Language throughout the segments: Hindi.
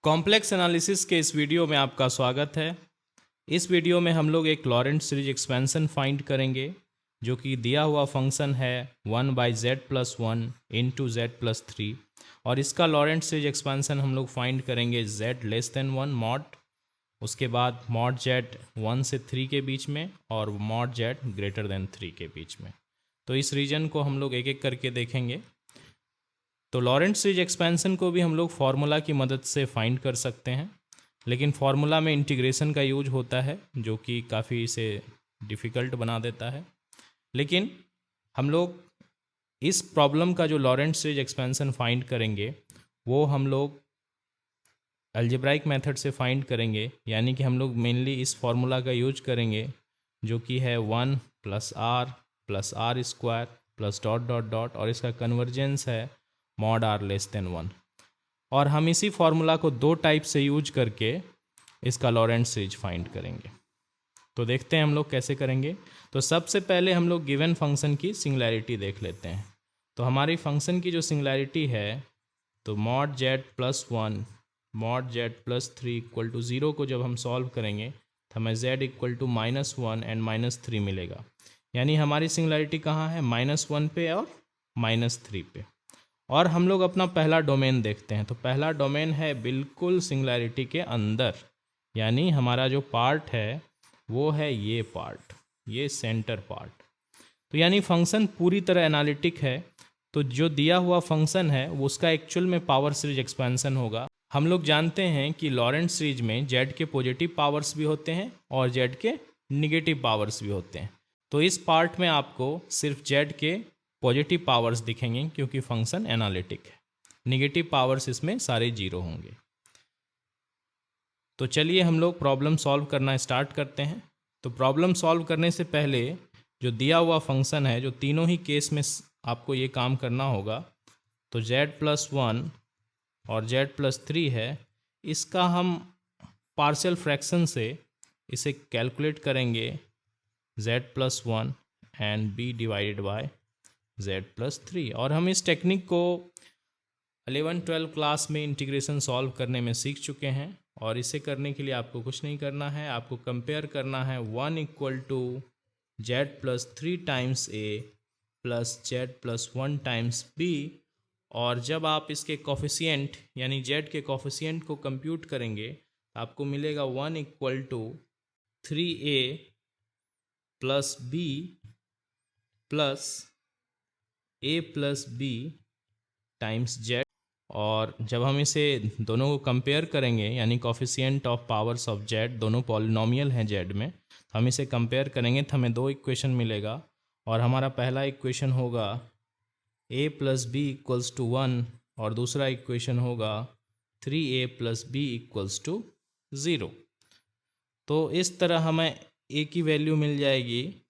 कॉम्प्लेक्स एनालिसिस के इस वीडियो में आपका स्वागत है। इस वीडियो में हम लोग एक लॉरेंट सीरीज एक्सपेंशन फाइंड करेंगे जो कि दिया हुआ फंक्शन है 1/z+1 इंटू z+3 और इसका लॉरेंट सीरीज एक्सपेंशन हम लोग फाइंड करेंगे z<1 मॉड, उसके बाद मॉड z 1 से 3 के बीच में और मॉड z > 3 के बीच में। तो इस रीजन को हम लोग एक एक करके देखेंगे। तो लॉरेंट सीरीज एक्सपेंशन को भी हम लोग फार्मूला की मदद से फाइंड कर सकते हैं, लेकिन फार्मूला में इंटीग्रेशन का यूज होता है जो कि काफ़ी इसे डिफ़िकल्ट बना देता है। लेकिन हम लोग इस प्रॉब्लम का जो लॉरेंट सीरीज एक्सपेंशन फाइंड करेंगे वो हम लोग अलजेब्राइक मेथड से फाइंड करेंगे, यानी कि हम लोग मेनली इस फार्मूला का यूज करेंगे जो कि है 1 + r² plus dot dot dot और इसका कन्वर्जेंस है मॉड r<1। और हम इसी फार्मूला को दो टाइप से यूज करके इसका लॉरेंट सीरीज फाइंड करेंगे। तो देखते हैं हम लोग कैसे करेंगे। तो सबसे पहले हम लोग गिवन फंक्शन की सिंगुलैरिटी देख लेते हैं। तो हमारी फंक्शन की जो सिंगुलैरिटी है तो मॉड z+1 मॉड z+3 = 0 को जब हम सॉल्व करेंगे तो हमें z = -1 एंड -3 मिलेगा। यानी हमारी सिंगुलैरिटी कहाँ है, -1 पे और -3 पे। और हम लोग अपना पहला डोमेन देखते हैं। तो पहला डोमेन है बिल्कुल सिंगुलैरिटी के अंदर, यानी हमारा जो पार्ट है वो है ये पार्ट, ये सेंटर पार्ट। तो यानी फंक्शन पूरी तरह एनालिटिक है। तो जो दिया हुआ फंक्शन है वो उसका एक्चुअल में पावर सीरीज एक्सपेंशन होगा। हम लोग जानते हैं कि लॉरेंट सीरीज में z के पॉजिटिव पावर्स भी होते हैं और z के निगेटिव पावर्स भी होते हैं। तो इस पार्ट में आपको सिर्फ z के पॉजिटिव पावर्स दिखेंगे क्योंकि फंक्शन एनालिटिक है। निगेटिव पावर्स इसमें सारे 0 होंगे। तो चलिए हम लोग प्रॉब्लम सॉल्व करना स्टार्ट करते हैं। तो प्रॉब्लम सॉल्व करने से पहले जो दिया हुआ फंक्शन है, जो तीनों ही केस में आपको ये काम करना होगा, तो z+1 और z+3 है, इसका हम पार्शियल फ्रैक्शन से इसे कैलकुलेट करेंगे z+1 एंड b/z+3। और हम इस टेक्निक को 11-12 क्लास में इंटीग्रेशन सॉल्व करने में सीख चुके हैं। और इसे करने के लिए आपको कुछ नहीं करना है, आपको कंपेयर करना है 1 = z+3 times a plus z+1 times b। और जब आप इसके कोफिशिएंट यानी z के कोफिशिएंट को कंप्यूट करेंगे तो आपको मिलेगा 1 = 3a plus b plus a plus b times z। और जब हम इसे दोनों को कंपेयर करेंगे, यानी coefficient of powers of z दोनों पॉलिनोमियल हैं z में, तो हम इसे कंपेयर करेंगे तो हमें दो इक्वेशन मिलेगा। और हमारा पहला इक्वेशन होगा a + b = 1 और दूसरा इक्वेशन होगा 3a + b = 0। तो इस तरह हमें a की वैल्यू मिल जाएगी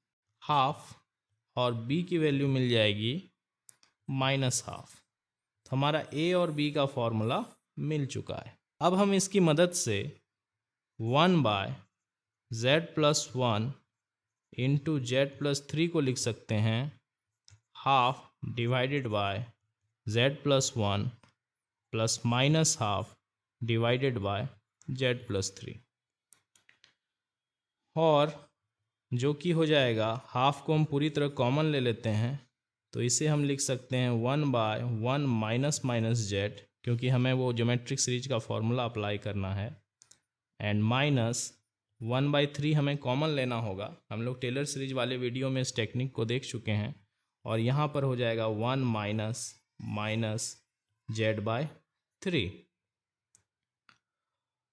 ½ और b की वैल्यू मिल जाएगी -½ तो हमारा a और b का फॉर्मूला मिल चुका है। अब हम इसकी मदद से 1/z+1 इंटू z+3 को लिख सकते हैं ½ z+1 प्लस -½ z+3। और जो कि हो जाएगा, हाफ को हम पूरी तरह कॉमन ले लेते हैं तो इसे हम लिख सकते हैं 1/1 - z, क्योंकि हमें वो ज्योमेट्रिक सीरीज का फॉर्मूला अप्लाई करना है, एंड -1/3 हमें कॉमन लेना होगा। हम लोग टेलर सीरीज वाले वीडियो में इस टेक्निक को देख चुके हैं। और यहाँ पर हो जाएगा 1 - z/3।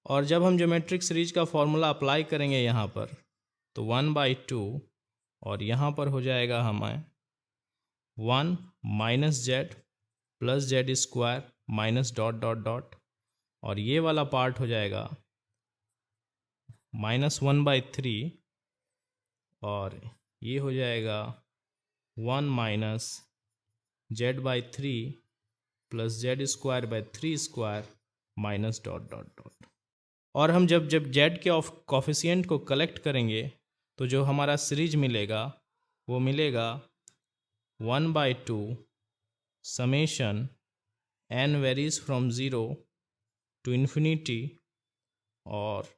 और जब हम ज्योमेट्रिक सीरीज का फॉर्मूला अप्लाई करेंगे यहाँ पर तो 1/2 और यहाँ पर हो जाएगा हमें 1 - z plus z² minus dot dot dot, और ये वाला पार्ट हो जाएगा -1/3 और ये हो जाएगा 1 - z/3 plus z² minus dot dot dot. और हम जब z के कोफिशिएंट को कलेक्ट करेंगे तो जो हमारा सीरीज मिलेगा वो मिलेगा 1/2 summation n varies from 0 to infinity और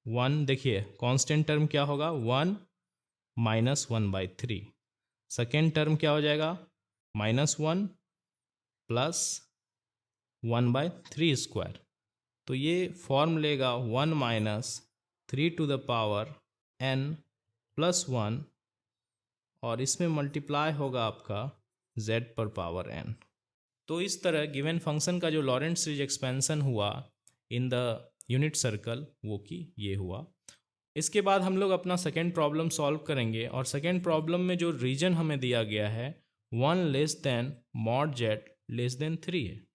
1, देखिए कांस्टेंट टर्म क्या होगा 1 माइनस 1/3। सेकेंड टर्म क्या हो जाएगा -1 प्लस 1/3 स्क्वायर। तो ये फॉर्म लेगा 1 minus 3 to the power n plus 1 और इसमें मल्टीप्लाई होगा आपका z पर पावर n। तो इस तरह गिवन फंक्शन का जो लॉरेंट सीरीज एक्सपेंशन हुआ इन द यूनिट सर्कल वो कि ये हुआ। इसके बाद हम लोग अपना सेकेंड प्रॉब्लम सॉल्व करेंगे और सेकेंड प्रॉब्लम में जो रीजन हमें दिया गया है 1 less than mod z less than 3 है।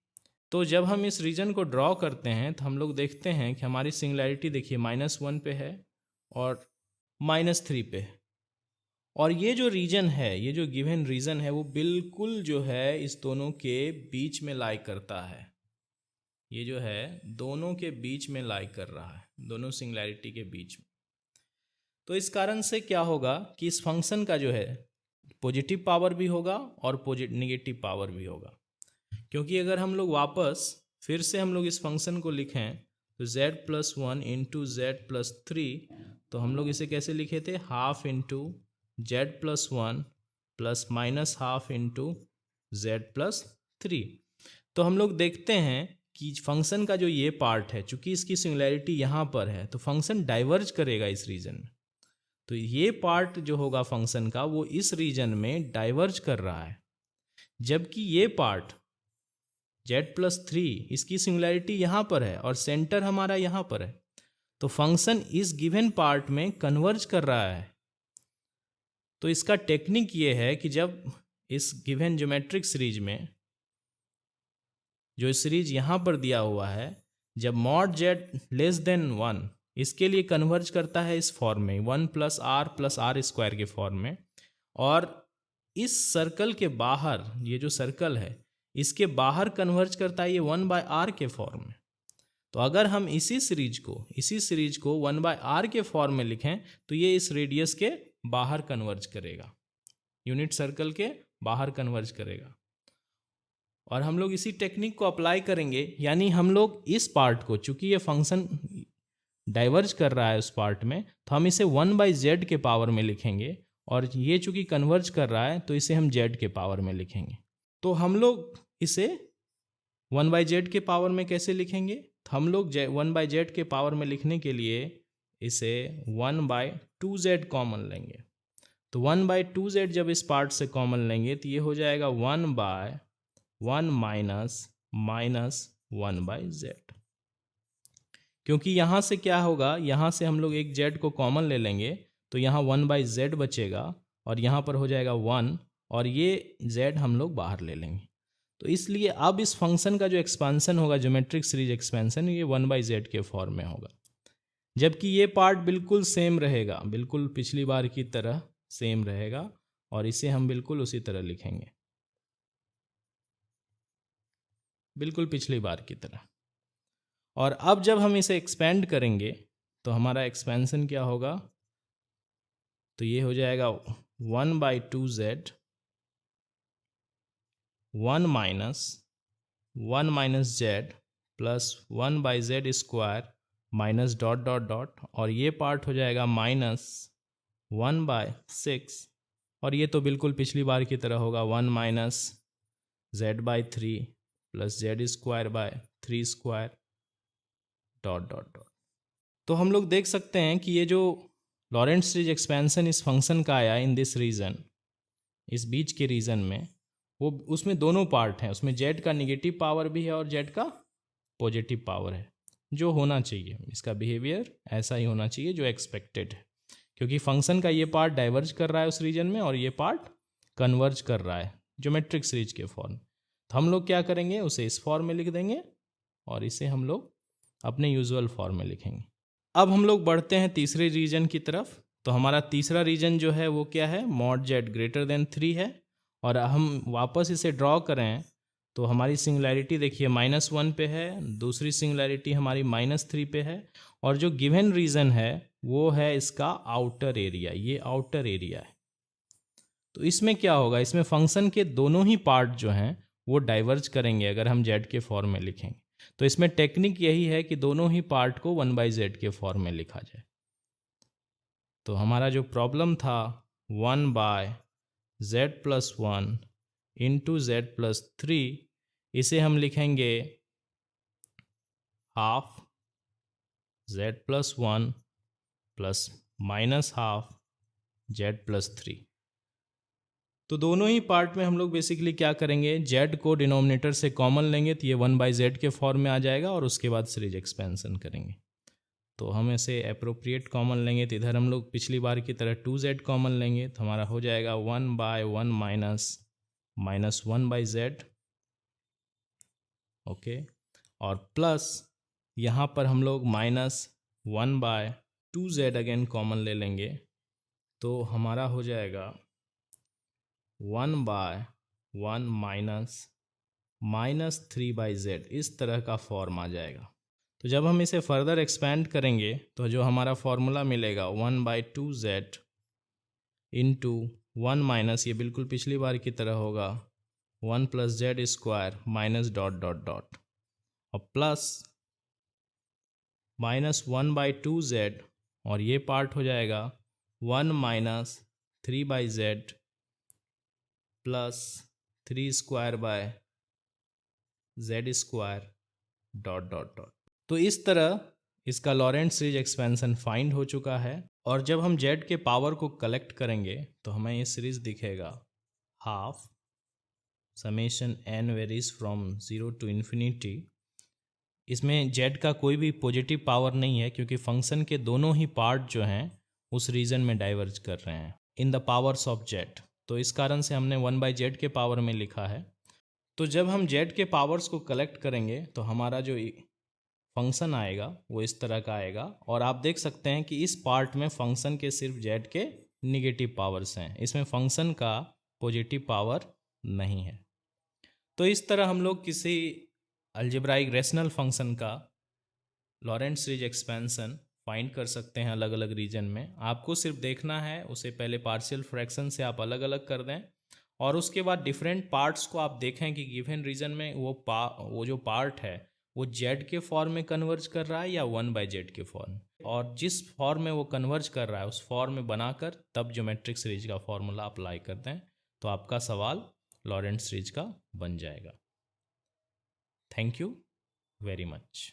तो जब हम इस रीजन को ड्रॉ करते हैं तो हम लोग देखते हैं कि हमारी सिंगुलैरिटी देखिए -1 पे है और -3 पे है। और ये जो रीजन है, ये जो गिवन रीजन है वो बिल्कुल जो है इस दोनों के बीच में लाई करता है। ये जो है दोनों के बीच में लाई कर रहा है, दोनों सिंगुलैरिटी के बीच में। तो इस कारण से क्या होगा कि इस फंक्शन का जो है पॉजिटिव पावर भी होगा और नेगेटिव पावर भी होगा। क्योंकि अगर हम लोग वापस फिर से हम लोग इस फंक्शन को लिखें तो z+1 इंटू z+3, तो हम लोग इसे कैसे लिखे थे half into z+1 plus minus half into z+3। तो हम लोग देखते हैं कि फंक्शन का जो ये पार्ट है, चूंकि इसकी सिंगुलैरिटी यहाँ पर है तो फंक्शन डाइवर्ज करेगा इस रीजन में। तो ये पार्ट जो होगा फंक्शन का वो इस रीजन में डाइवर्ज कर रहा है, जबकि ये पार्ट z+3 इसकी सिंगुलैरिटी यहाँ पर है और सेंटर हमारा यहाँ पर है। तो फंक्शन इस गिवन पार्ट में कन्वर्ज कर रहा है। तो इसका टेक्निक ये है कि जब इस गिवन ज्योमेट्रिक सीरीज में जो सीरीज यहाँ पर दिया हुआ है, जब मॉड z लेस देन 1 इसके लिए कन्वर्ज करता है इस फॉर्म में 1 + r के फॉर्म में, और इस सर्कल के बाहर ये जो सर्कल है इसके बाहर कन्वर्ज करता है ये 1/r के फॉर्म में। तो अगर हम इसी सीरीज को 1/r के फॉर्म में लिखें तो ये इस रेडियस के बाहर कन्वर्ज करेगा, यूनिट सर्कल के बाहर कन्वर्ज करेगा। और हम लोग इसी टेक्निक को अप्लाई करेंगे, यानी हम लोग इस पार्ट को, चूंकि ये फंक्शन डाइवर्ज कर रहा है उस पार्ट में, तो हम इसे 1/z के पावर में लिखेंगे, और ये चूंकि कन्वर्ज कर रहा है तो इसे हम z के पावर में लिखेंगे। तो हम लोग इसे 1/z के पावर में कैसे लिखेंगे? तो हम लोग 1/z के पावर में लिखने के लिए इसे 1/2z कॉमन लेंगे। तो 1/2z जब इस पार्ट से कॉमन लेंगे तो ये हो जाएगा 1/1 माइनस 1/z। क्योंकि यहाँ से क्या होगा, यहाँ से हम लोग एक z को कॉमन ले लेंगे तो यहाँ 1/z बचेगा और यहाँ पर हो जाएगा 1, और ये z हम लोग बाहर ले लेंगे। तो इसलिए अब इस फंक्शन का जो एक्सपेंशन होगा, ज्योमेट्रिक सीरीज एक्सपेंशन, ये 1/z के फॉर्म में होगा, जबकि ये पार्ट बिल्कुल सेम रहेगा, बिल्कुल पिछली बार की तरह सेम रहेगा, और इसे हम बिल्कुल उसी तरह लिखेंगे, बिल्कुल पिछली बार की तरह। और अब जब हम इसे एक्सपेंड करेंगे तो हमारा एक्सपेंशन क्या होगा, तो ये हो जाएगा 1/2z 1 minus z plus 1/z square minus dot dot dot, और ये पार्ट हो जाएगा -1/6, और ये तो बिल्कुल पिछली बार की तरह होगा 1 minus z/3 plus z²/3 square dot dot dot. तो हम लोग देख सकते हैं कि ये जो लॉरेंट सीरीज एक्सपेंशन इस फंक्शन का आया इन दिस रीजन, इस बीच के रीजन में, वो उसमें दोनों पार्ट हैं, उसमें z का निगेटिव पावर भी है और z का पॉजिटिव पावर है, जो होना चाहिए। इसका बिहेवियर ऐसा ही होना चाहिए जो एक्सपेक्टेड है, क्योंकि फंक्शन का ये पार्ट डाइवर्ज कर रहा है उस रीजन में और ये पार्ट कन्वर्ज कर रहा है ज्योमेट्रिक सीरीज के फॉर्म। तो हम लोग क्या करेंगे, उसे इस फॉर्म में लिख देंगे और इसे हम लोग अपने यूजुअल फॉर्म में लिखेंगे। अब हम लोग बढ़ते हैं तीसरे रीजन की तरफ। तो हमारा तीसरा रीजन जो है वो क्या है, मॉड z ग्रेटर देन 3 है, और हम वापस इसे ड्रॉ करें तो हमारी सिंगुलैरिटी देखिए -1 पे है, दूसरी सिंगुलैरिटी हमारी -3 पे है, और जो गिवन रीजन है वो है इसका आउटर एरिया, ये आउटर एरिया है। तो इसमें क्या होगा, इसमें फंक्शन के दोनों ही पार्ट जो हैं वो डाइवर्ज करेंगे अगर हम z के फॉर्म में लिखेंगे। तो इसमें टेक्निक यही है कि दोनों ही पार्ट को 1/z के फॉर्म में लिखा जाए। तो हमारा जो प्रॉब्लम था 1/z+1 इंटू z+3, इसे हम लिखेंगे half z+1 plus minus half z+3। तो दोनों ही पार्ट में हम लोग बेसिकली क्या करेंगे, z को डिनोमिनेटर से कॉमन लेंगे तो ये 1/z के फॉर्म में आ जाएगा और उसके बाद सीरीज एक्सपेंशन करेंगे। तो हम इसे अप्रोप्रिएट कॉमन लेंगे तो इधर हम लोग पिछली बार की तरह 2z कॉमन लेंगे तो हमारा हो जाएगा 1/1 माइनस 1/z। ओके, और प्लस यहाँ पर हम लोग -1/2z अगेन कॉमन ले लेंगे तो हमारा हो जाएगा 1/1 माइनस 3/z, इस तरह का फॉर्म आ जाएगा। तो जब हम इसे फर्दर एक्सपेंड करेंगे तो जो हमारा फॉर्मूला मिलेगा 1/2z इंटू 1 माइनस, ये बिल्कुल पिछली बार की तरह होगा 1 + z² minus dot dot dot और प्लस -1/2z, और ये पार्ट हो जाएगा 1 minus 3/z plus 3² dot dot dot. तो इस तरह इसका लॉरेंट सीरीज एक्सपेंशन फाइंड हो चुका है। और जब हम z के पावर को कलेक्ट करेंगे तो हमें ये सीरीज दिखेगा half summation n varies from 0 to infinity। इसमें z का कोई भी पॉजिटिव पावर नहीं है क्योंकि फंक्शन के दोनों ही पार्ट जो हैं उस रीजन में डाइवर्ज कर रहे हैं in the powers of z। तो इस कारण से हमने 1/z के पावर में लिखा है। तो जब हम z के पावर्स को कलेक्ट करेंगे तो हमारा जो फंक्शन आएगा वो इस तरह का आएगा। और आप देख सकते हैं कि इस पार्ट में फंक्शन के सिर्फ z के निगेटिव पावर्स हैं, इसमें फंक्शन का पॉजिटिव पावर नहीं है। तो इस तरह हम लोग किसी अलजेब्राइक रैशनल फंक्शन का लॉरेंट सीरीज एक्सपेंशन फाइंड कर सकते हैं अलग अलग रीजन में। आपको सिर्फ देखना है उसे पहले पार्शियल फ्रैक्शन से आप अलग अलग कर दें और उसके बाद डिफरेंट पार्ट्स को आप देखें कि गिवन रीजन में वो जो पार्ट है वो z के फॉर्म में कन्वर्ज कर रहा है या 1/z के फॉर्म, और जिस फॉर्म में वो कन्वर्ज कर रहा है उस फॉर्म में बनाकर तब ज्योमेट्रिक सीरीज का फॉर्मूला अप्लाई कर दें तो आपका सवाल लॉरेंट सीरीज का बन जाएगा। Thank you very much.